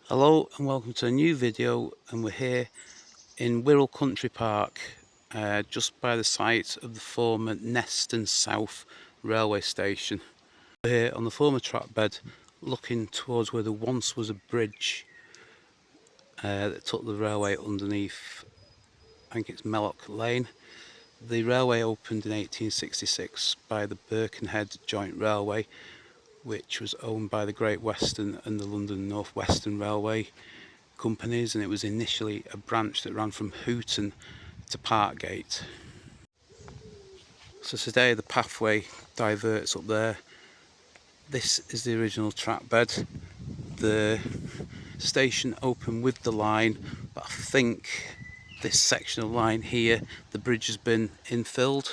Hello and welcome to a new video, and we're here in Wirral Country Park, just by the site of the former Neston South railway station. We're here on the former trackbed looking towards where there once was a bridge that took the railway underneath, I think it's Wirral Lane. The railway opened in 1866 by the Birkenhead Joint Railway, which was owned by the Great Western and the London North Western Railway companies, and it was initially a branch that ran from Hooton to Parkgate. So today the pathway diverts up there. This is the original trackbed. The station opened with the line, but I think this section of line here, the bridge has been infilled.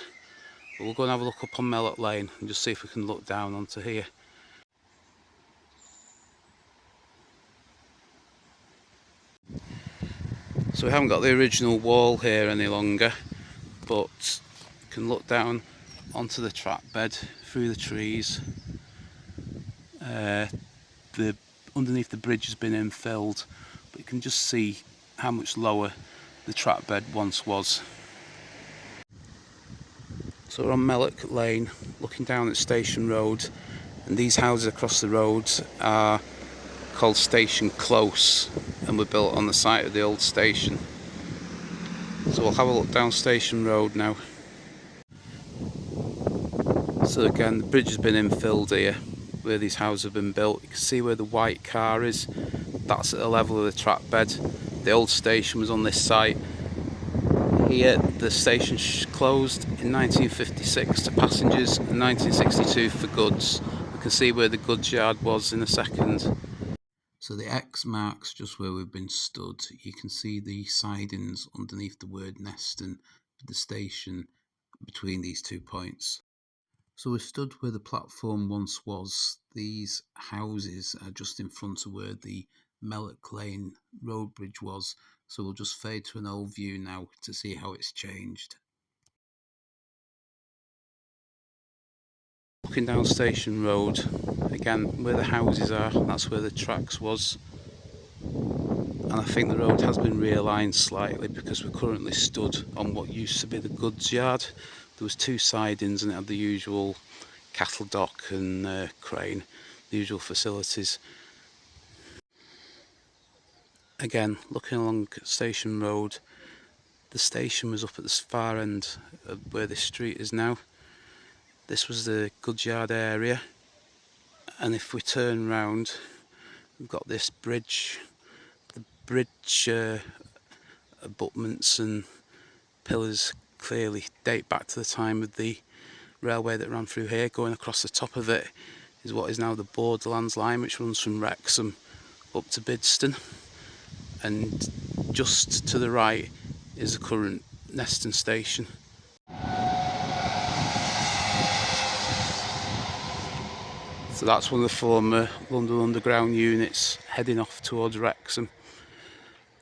But we'll go and have a look up on Wirral Lane and just see if we can look down onto here. So we haven't got the original wall here any longer, but you can look down onto the trackbed through the trees. Underneath the bridge has been infilled, but you can just see how much lower the trackbed once was. So we're on Wirral Lane, looking down at Station Road, and these houses across the road are called Station Close, and were built on the site of the old station. So we'll have a look down Station Road now. So again, the bridge has been infilled here where these houses have been built. You can see where the white car is, that's at the level of the trackbed. The old station was on this site. Here the station closed in 1956 to passengers and 1962 for goods. We can see where the goods yard was in a second. So the X marks just where we've been stood. You can see the sidings underneath the word Neston for the station between these 2 points. So we've stood where the platform once was. These houses are just in front of where the Wirral Lane road bridge was. So we'll just fade to an old view now to see how it's changed. Looking down Station Road, again where the houses are, that's where the tracks was. And I think the road has been realigned slightly because we're currently stood on what used to be the goods yard. There was 2 sidings and it had the usual cattle dock and crane, the usual facilities. Again, looking along Station Road, the station was up at the far end of where this street is now. This was the goods yard area, and if we turn round, we've got this bridge. The bridge abutments and pillars clearly date back to the time of the railway that ran through here. Going across the top of it is what is now the Borderlands line, which runs from Wrexham up to Bidston, and just to the right is the current Neston Station. So that's one of the former London Underground units heading off towards Wrexham.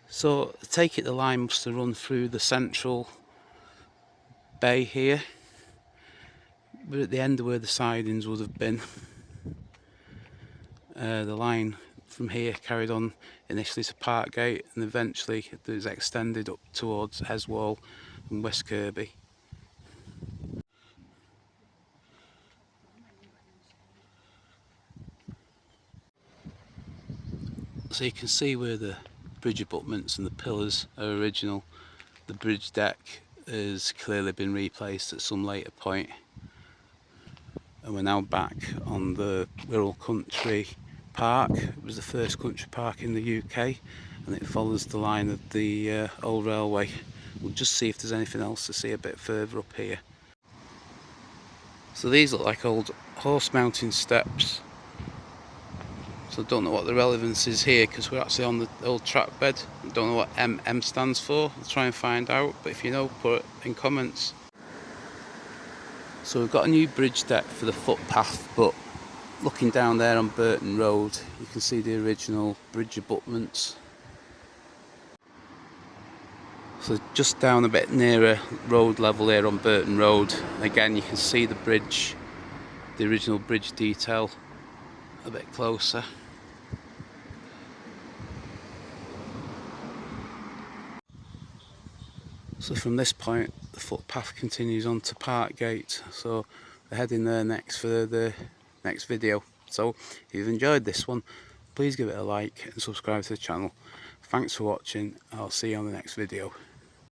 So I take it the line must have run through the central bay here, but at the end of where the sidings would have been, the line from here carried on initially to Parkgate, and eventually it was extended up towards Heswall and West Kirby. So you can see where the bridge abutments and the pillars are original. The bridge deck has clearly been replaced at some later point. And we're now back on the Wirral Country Park. It was the first country park in the UK, and it follows the line of the old railway. We'll just see if there's anything else to see a bit further up here. So these look like old horse mounting steps. So I don't know what the relevance is here because we're actually on the old trackbed. I don't know what MM stands for. I'll try and find out, but if you know, put it in comments. So we've got a new bridge deck for the footpath, but looking down there on Burton Road, you can see the original bridge abutments. So just down a bit nearer road level here on Burton Road, again you can see the bridge, the original bridge detail a bit closer. So from this point the footpath continues on to Parkgate, so we're heading there next for the next video. So if you've enjoyed this one, please give it a like and subscribe to the channel. Thanks for watching, I'll see you on the next video.